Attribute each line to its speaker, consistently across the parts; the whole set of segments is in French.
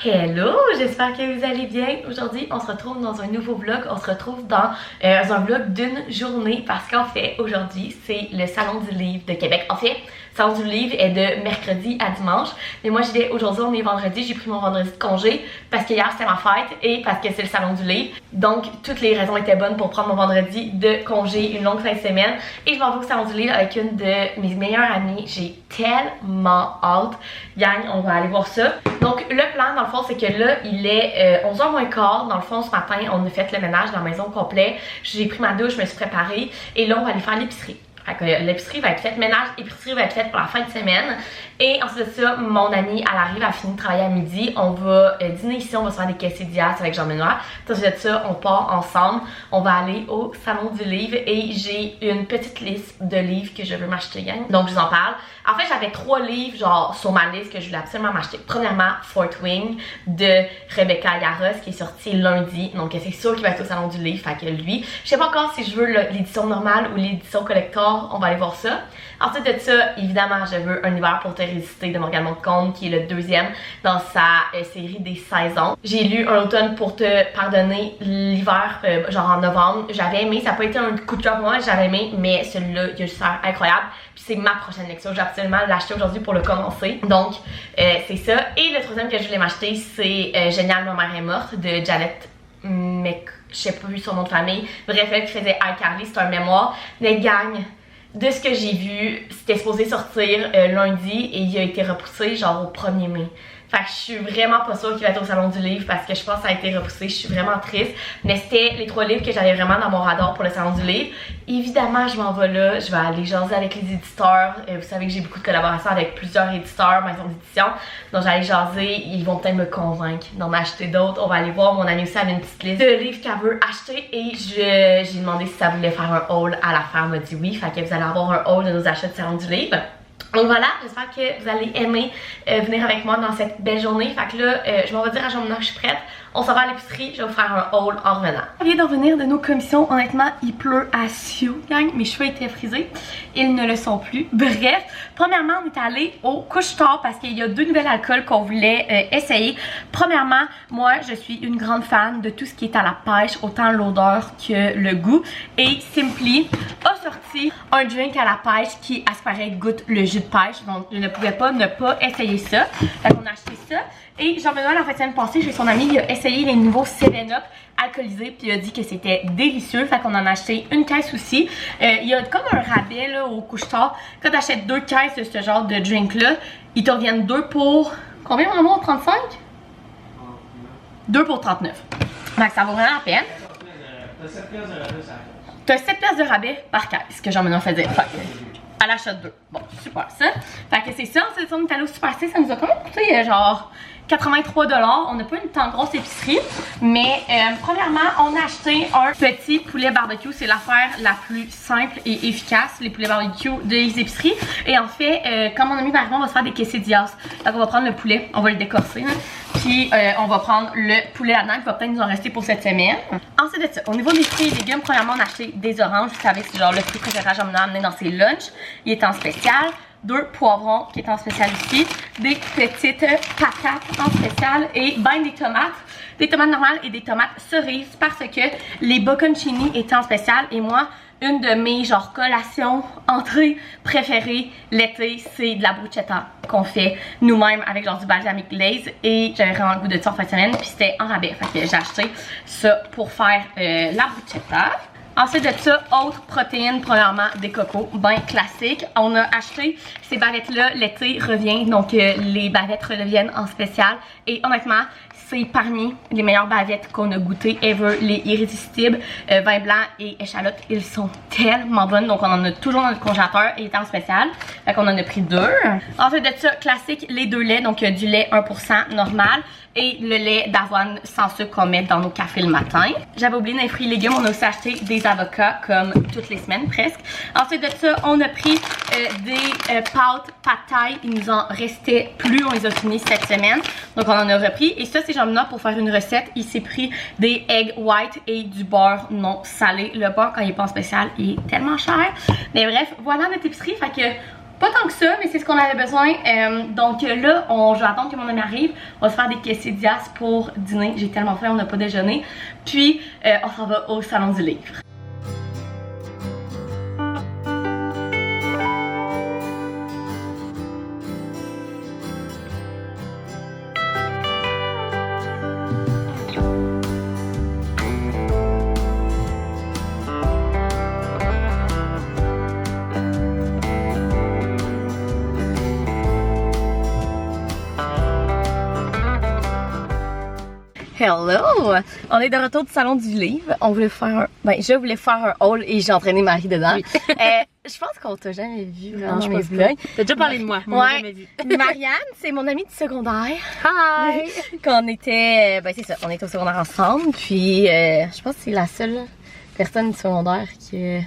Speaker 1: Hello, j'espère que vous allez bien. Aujourd'hui, on se retrouve dans un nouveau vlog. On se retrouve dans un vlog d'une journée parce qu'en fait, aujourd'hui, c'est le Salon du Livre de Québec. En fait, le Salon du Livre est de mercredi à dimanche. Mais moi, j'y vais aujourd'hui, on est vendredi. J'ai pris mon vendredi de congé parce qu'hier, c'était ma fête et parce que c'est le Salon du Livre. Donc, toutes les raisons étaient bonnes pour prendre mon vendredi de congé, une longue fin de semaine. Et je m'en vais au Salon du Livre avec une de mes meilleures amies. J'ai tellement hâte. Gang, on va aller voir ça. Donc, le plan, dans le fond, c'est que là, il est 11h moins quart. Dans le fond, ce matin, on a fait le ménage dans la maison au complet. J'ai pris ma douche, je me suis préparée. Et là, on va aller faire l'épicerie. L'épicerie va être faite, ménage, épicerie va être faite pour la fin de semaine. Et ensuite de ça, mon amie, elle arrive, elle finit de travailler à midi. On va dîner ici, on va se faire des quesadillas avec Jean-Benoît. Ensuite de ça, on part ensemble. On va aller au Salon du Livre et j'ai une petite liste de livres que je veux m'acheter, gang. Donc, je vous en parle. En fait, j'avais 3 livres, genre, sur ma liste que je voulais absolument m'acheter. Premièrement, Fort Wing de Rebecca Yarros qui est sorti lundi. Donc, c'est sûr qu'il va être au Salon du Livre. Fait que lui, je sais pas encore si je veux l'édition normale ou l'édition collector. On va aller voir ça. Ensuite de ça, évidemment, je veux Un hiver pour te résister de Morgane Montcalm qui est le deuxième dans sa série des saisons. J'ai lu Un automne pour te pardonner l'hiver, genre en novembre. J'avais aimé, ça n'a pas été un coup de cœur pour moi, j'avais aimé, mais celui-là, il a juste l'air incroyable. Puis c'est ma prochaine lecture, je vais absolument l'acheter aujourd'hui pour le commencer. Donc, c'est ça. Et le troisième que je voulais m'acheter, c'est Génial, ma mère est morte de Janet Mc... Je sais pas son nom de famille. Bref, elle qui faisait iCarly, c'est un mémoire. Mais gang, de ce que j'ai vu, c'était supposé sortir lundi et il a été repoussé genre au 1er mai. Fait que je suis vraiment pas sûre qu'il va être au Salon du Livre parce que je pense que ça a été repoussé. Je suis vraiment triste. Mais c'était les 3 livres que j'avais vraiment dans mon radar pour le Salon du Livre. Évidemment, je m'en vais là. Je vais aller jaser avec les éditeurs. Vous savez que j'ai beaucoup de collaborations avec plusieurs éditeurs, maisons d'édition. Donc j'allais jaser. Ils vont peut-être me convaincre d'en acheter d'autres. On va aller voir. Mon amie aussi avait une petite liste de livres qu'elle veut acheter. Et j'ai demandé si ça voulait faire un haul à la fin. Elle m'a dit oui. Fait que vous allez avoir un haul de nos achats du Salon du Livre. Donc voilà, j'espère que vous allez aimer venir avec moi dans cette belle journée. Fait que là, je m'en vais dire à Jean-Benoît que je suis prête. On s'en va à l'épicerie, je vais vous faire un haul en revenant. On vient de revenir de nos commissions. Honnêtement, il pleut à Sioux, gang. Mes cheveux étaient frisés. Ils ne le sont plus. Bref, premièrement, on est allé au couche-tard parce qu'il y a 2 nouvelles alcools qu'on voulait essayer. Premièrement, moi, je suis une grande fan de tout ce qui est à la pêche, autant l'odeur que le goût. Et Simply a sorti un drink à la pêche qui, à ce paraît, goûte le jus de pêche. Donc, je ne pouvais pas ne pas essayer ça. Fait qu'on a acheté ça. Et Jean-Benoît, la semaine passée, chez son ami, il a essayé les nouveaux 7-Up alcoolisés, puis il a dit que c'était délicieux. Fait qu'on en a acheté une caisse aussi. Il y a comme un rabais là, au couche-tard. Quand tu achètes 2 caisses de ce genre de drink-là, ils te reviennent 2 pour... Combien, mon amour? 35? 2 pour 39. Donc ça vaut vraiment la peine. T'as 7 pièces de rabais par caisse, ce que Jean-Benoît faisait. Fait à l'achat de 2. Bon, super ça. Fait que c'est ça, on est allé au Super C, ça nous a quand même coûté genre 83 $. On n'a pas une tant grosse épicerie, mais premièrement, on a acheté un petit poulet barbecue. C'est l'affaire la plus simple et efficace, les poulets barbecue des épiceries. Et en fait, quand mon ami va arriver, on va se faire des quesadillas. Donc on va prendre le poulet, on va le décorcer. Hein. Puis on va prendre le poulet là-dedans qui va peut-être nous en rester pour cette semaine. Ensuite de ça, au niveau des fruits et légumes, premièrement, on a acheté des oranges. Vous savez, c'est genre le fruit préféré à Jean-Benoît amené dans ses lunchs. Il est en spécial. 2 poivrons qui est en spécial ici. Des petites patates en spécial. Et ben des tomates normales et des tomates cerises parce que les bocconcini étaient en spécial. Et moi, une de mes genre collations, entrées préférées l'été, c'est de la bruschetta qu'on fait nous-mêmes avec genre du balsamic glaze. Et j'avais vraiment le goût de ça en fin de semaine. Puis c'était en rabais. Fait que j'ai acheté ça pour faire la bruschetta. Ensuite de ça, autre protéines, premièrement des cocos, ben classique. On a acheté ces bavettes-là, l'été revient, donc les bavettes reviennent en spécial. Et honnêtement, c'est parmi les meilleures bavettes qu'on a goûtées ever, les irrésistibles, vin blanc et échalote. Ils sont tellement bonnes, donc on en a toujours dans notre congélateur et il est en spécial. Fait qu'on en a pris 2. Ensuite de ça, classique, les 2 laits, donc du lait 1% normal. Et le lait d'avoine sans sucre qu'on met dans nos cafés le matin. J'avais oublié dans les fruits et légumes, on a aussi acheté des avocats comme toutes les semaines presque. Ensuite de ça, on a pris des pâtes pad thai. Il nous en restait plus, on les a finis cette semaine. Donc on en a repris. Et ça, c'est Jean-Benoît pour faire une recette. Il s'est pris des egg white et du beurre non salé. Le beurre, quand il est pas en spécial, il est tellement cher. Mais bref, voilà notre épicerie. Fait que pas tant que ça, mais c'est ce qu'on avait besoin. Donc là, je vais attendre que mon ami arrive. On va se faire des quesadillas pour dîner. J'ai tellement faim, on n'a pas déjeuné. Puis, on s'en va au salon du livre. Hello! On est de retour du salon du livre. On voulait faire je voulais faire un haul et j'ai entraîné Marie dedans. Oui. Je pense qu'on t'a jamais vu vraiment dans mes vlogs.
Speaker 2: T'as déjà parlé de moi, mais on l'a jamais vu.
Speaker 1: Marianne, c'est mon amie du secondaire.
Speaker 2: Hi!
Speaker 1: Quand on était, c'est ça, on était au secondaire ensemble. Puis, je pense que c'est la seule personne du secondaire qui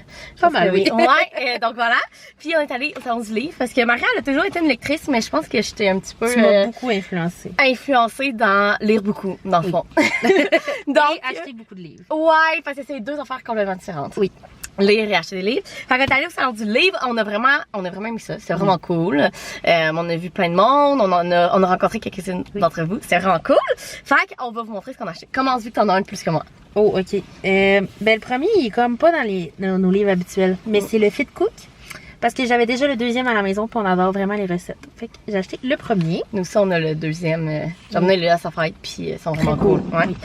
Speaker 2: pas mal, oui.
Speaker 1: Ouais, donc voilà. Puis on est allé au salon du livre parce que Maria, elle a toujours été une lectrice, mais je pense que j'étais un petit peu
Speaker 2: tu m'as beaucoup influencée
Speaker 1: dans lire beaucoup, dans le fond.
Speaker 2: Donc, et acheter beaucoup de livres.
Speaker 1: Ouais, parce que c'est deux affaires complètement différentes. Oui. Lire et acheter des livres. Fait qu'on est allé au salon du livre, on a vraiment aimé ça, c'est vraiment cool. On a vu plein de monde, on a rencontré quelques-unes d'entre vous, c'est vraiment cool. Fait qu'on va vous montrer ce qu'on a acheté. Commence vu que t'en as un de plus que moi.
Speaker 2: Oh, ok. Le premier, il est comme pas dans nos livres habituels, mais c'est le Fit Cook. Parce que j'avais déjà le deuxième à la maison, puis on adore vraiment les recettes. Fait que j'ai acheté le premier.
Speaker 1: Nous aussi, on a le deuxième. J'en ai le à sa fête, puis ils sont vraiment cool. Ouais. Oui.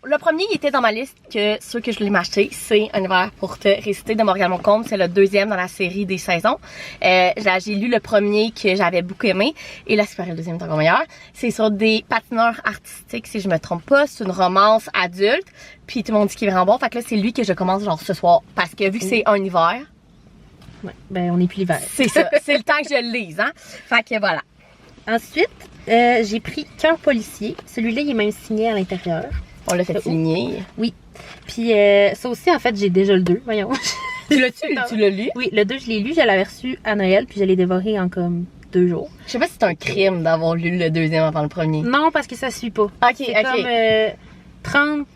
Speaker 1: Le premier, il était dans ma liste que ceux que je voulais m'acheter, c'est Un hiver pour te réciter de Morgane Moncombe. C'est le deuxième dans la série des saisons. J'ai lu le premier que j'avais beaucoup aimé, et là, c'est le deuxième est encore meilleur. C'est sur des patineurs artistiques, si je me trompe pas. C'est une romance adulte, puis tout le monde dit qu'il est vraiment bon. Fait que là, c'est lui que je commence genre ce soir, parce que vu que c'est un hiver,
Speaker 2: ouais, on n'est plus l'hiver.
Speaker 1: C'est ça, c'est le temps que je le lise, hein. Fait que voilà.
Speaker 2: Ensuite, j'ai pris Cœur policier. Celui-là, il est même signé à l'intérieur.
Speaker 1: On l'a fait signer.
Speaker 2: Oui. Puis ça aussi, en fait, j'ai déjà le 2, voyons.
Speaker 1: Tu l'as lu?
Speaker 2: Oui, le 2, je l'ai lu, je l'avais reçu à Noël, puis je l'ai dévoré en comme 2 jours.
Speaker 1: Je sais pas si c'est un crime d'avoir lu le deuxième avant le premier.
Speaker 2: Non, parce que ça suit pas.
Speaker 1: Ok,
Speaker 2: c'est comme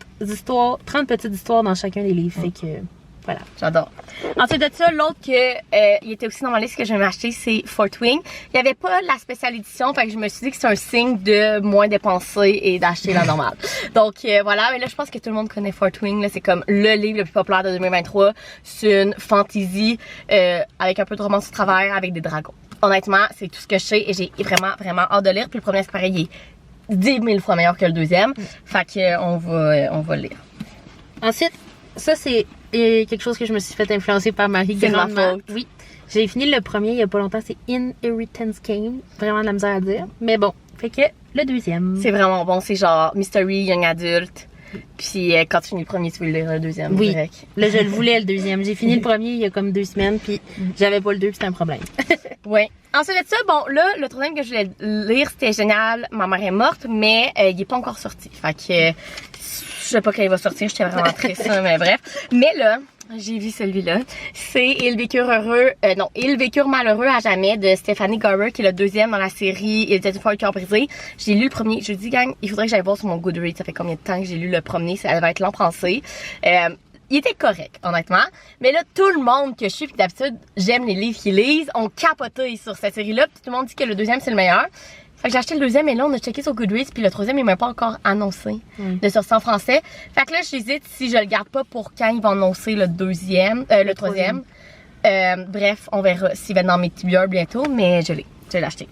Speaker 2: 30 petites histoires dans chacun des livres, fait que... Voilà.
Speaker 1: J'adore. Ensuite de ça, l'autre il était aussi dans ma liste que je vais m'acheter, c'est Fort Wing. Il n'y avait pas la spéciale édition, fait que je me suis dit que c'est un signe de moins dépenser et d'acheter la normale. Donc voilà, mais là je pense que tout le monde connaît Fort Wing. C'est comme le livre le plus populaire de 2023. C'est une fantasy avec un peu de romance au travers, avec des dragons. Honnêtement, c'est tout ce que je sais et j'ai vraiment hâte de lire. Puis le premier, c'est pareil, il est 10 000 fois meilleur que le deuxième. Fait que on va le lire.
Speaker 2: Ensuite, ça c'est quelque chose que je me suis fait influencer par Marie.
Speaker 1: C'est ma faute.
Speaker 2: Oui. J'ai fini le premier il y a pas longtemps, c'est Inheritance Game. Vraiment de la misère à dire. Mais bon, fait que le deuxième.
Speaker 1: C'est vraiment bon, c'est genre Mystery, Young Adult. Puis quand tu finis le premier, tu veux lire le deuxième.
Speaker 2: Oui.
Speaker 1: Direct.
Speaker 2: Là, je le voulais le deuxième. J'ai fini le premier il y a comme 2 semaines, puis j'avais pas le 2, puis c'était un problème.
Speaker 1: Oui. Ensuite de ça, bon, là, le troisième que je voulais lire, c'était génial. Ma mère est morte, mais il est pas encore sorti. Fait que je sais pas quand il va sortir, j'étais vraiment triste, mais bref. Mais là, j'ai vu celui-là. C'est Ils vécurent heureux, Ils vécurent malheureux à jamais de Stephanie Garber, qui est le deuxième dans la série Il était une fois le cœur brisé. J'ai lu le premier. Je dis, gang, il faudrait que j'aille voir sur mon Goodreads. Ça fait combien de temps que j'ai lu le premier? Ça va être l'an passé. Il était correct, honnêtement. Mais là, tout le monde que je suis, puis d'habitude, j'aime les livres qu'ils lisent, on capoté sur cette série-là. Puis tout le monde dit que le deuxième, c'est le meilleur. Fait que j'ai acheté le deuxième et là, on a checké sur Goodreads, puis le troisième, il m'a pas encore annoncé de sortie en français. Fait que là, j'hésite si je le garde pas pour quand ils vont annoncer le troisième. Bref, on verra s'il va être dans mes tibieurs bientôt, mais je l'ai acheté.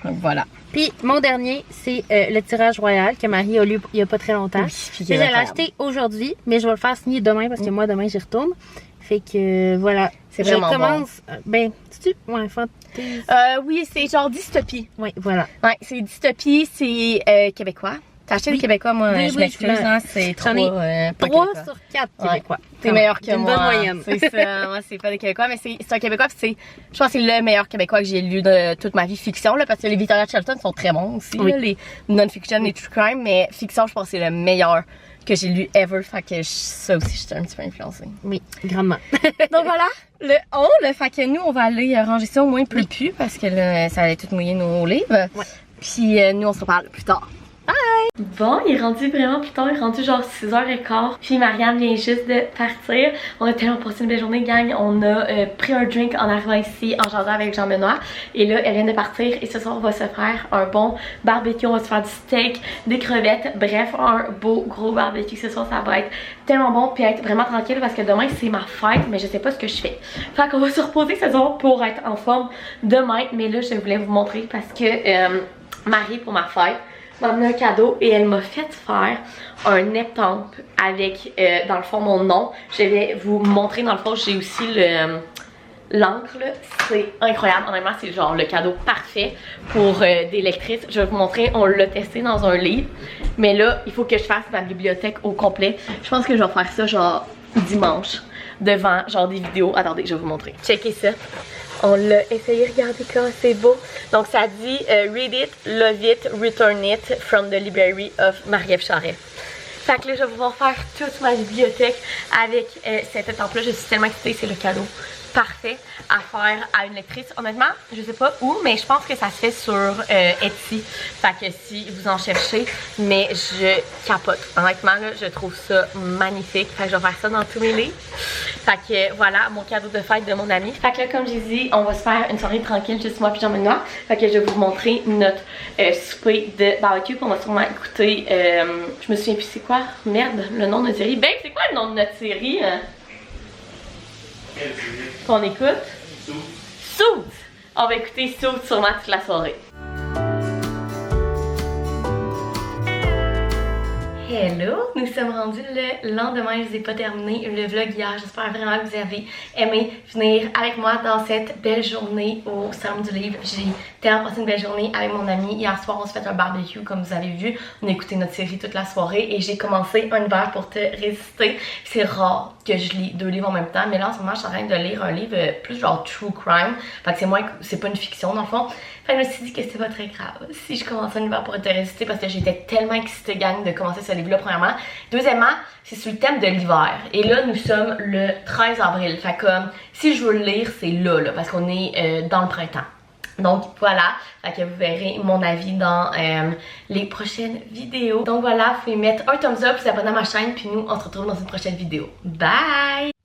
Speaker 1: Donc voilà.
Speaker 2: Puis mon dernier, c'est le tirage royal que Marie a lu il y a pas très longtemps.
Speaker 1: Oui,
Speaker 2: je l'ai acheté aujourd'hui, mais je vais le faire signer demain parce que moi, demain, j'y retourne. Fait que voilà.
Speaker 1: C'est vraiment
Speaker 2: commence,
Speaker 1: bon.
Speaker 2: Ouais, fantasy.
Speaker 1: Oui, c'est genre dystopie.
Speaker 2: Oui, voilà.
Speaker 1: Ouais, c'est dystopie, c'est québécois. T'as acheté des Québécois, moi, je m'excuse, hein, c'est 3
Speaker 2: sur 4 Québécois.
Speaker 1: C'est meilleur que moi.
Speaker 2: Une bonne moyenne.
Speaker 1: C'est ça, moi, c'est pas des Québécois, mais c'est un Québécois, pis je pense que c'est le meilleur Québécois que j'ai lu de toute ma vie fiction, là, parce que les Victoria Shelton sont très bons aussi, là, les non-fiction, les true crime, mais fiction, je pense que c'est le meilleur que j'ai lu ever, fait que ça aussi, j'étais un petit peu influencée.
Speaker 2: Oui, grandement.
Speaker 1: Donc voilà, le haul, fait que nous, on va aller ranger ça au moins plus, parce que là, ça allait tout mouiller nos livres.
Speaker 2: Ouais.
Speaker 1: Puis nous, on se reparle plus tard. Bye! Bon, il est rendu vraiment plus tard, il est rendu genre 6h15. Puis Marianne vient juste de partir. On a tellement passé une belle journée, gang. On a pris un drink en arrivant ici, en jasant avec Jean-Benoît. Et là, elle vient de partir. Et ce soir, on va se faire un bon barbecue. On va se faire du steak, des crevettes. Bref, un beau gros barbecue. Ce soir, ça va être tellement bon. Puis être vraiment tranquille parce que demain, c'est ma fête. Mais je sais pas ce que je fais. Fait qu'on va se reposer ce soir pour être en forme demain. Mais là, je voulais vous montrer parce que Marie, pour ma fête, m'a amené un cadeau et elle m'a fait faire un neptamp avec dans le fond mon nom. Je vais vous montrer, dans le fond j'ai aussi l'encre, c'est incroyable, honnêtement c'est genre le cadeau parfait pour des lectrices. Je vais vous montrer, on l'a testé dans un livre, mais là il faut que je fasse ma bibliothèque au complet. Je pense que je vais faire ça genre dimanche devant genre des vidéos. Attendez, je vais vous montrer. Checkez ça. On l'a essayé, regardez comme c'est beau. Donc ça dit Read it, love it, return it from the library of Marie-Ève Charest. Fait que là je vais pouvoir faire toute ma bibliothèque avec cette étampe là. Je suis tellement excitée, c'est le cadeau parfait à faire à une lectrice. Honnêtement, je sais pas où, mais je pense que ça se fait sur Etsy. Fait que si vous en cherchez, mais je capote. Honnêtement, là, je trouve ça magnifique. Fait que je vais faire ça dans tous mes livres. Fait que voilà, mon cadeau de fête de mon ami. Fait que là, comme j'ai dit, on va se faire une soirée tranquille, juste moi puis Jean-Benoît. Fait que je vais vous montrer notre souper de barbecue. Puis on va sûrement écouter, je me souviens plus c'est quoi, merde, le nom de notre série. Ben, c'est quoi le nom de notre série? Qu'on écoute? Suits! On va écouter Suits sûrement toute la soirée. Hello! Nous sommes rendus le lendemain, je vous ai pas terminé le vlog hier. J'espère vraiment que vous avez aimé venir avec moi dans cette belle journée au Salon du Livre. J'ai tellement passé une belle journée avec mon ami. Hier soir, on s'est fait un barbecue comme vous avez vu. On a écouté notre série toute la soirée et j'ai commencé Un hiver pour te résister. C'est rare que je lis 2 livres en même temps, mais là en ce moment, je suis en train de lire un livre plus genre true crime. Fait que c'est pas une fiction dans le fond. Fait que je me suis dit que c'était pas très grave si je commençais Un hiver pour te résister parce que j'étais tellement excitée, gang, de commencer ce livre-là, premièrement. Deuxièmement, c'est sur le thème de l'hiver. Et là, nous sommes le 13 avril. Fait comme, si je veux le lire, c'est là, parce qu'on est dans le printemps. Donc voilà, fait que vous verrez mon avis dans les prochaines vidéos. Donc voilà, vous pouvez mettre un thumbs up, vous abonner à ma chaîne, puis nous, on se retrouve dans une prochaine vidéo. Bye!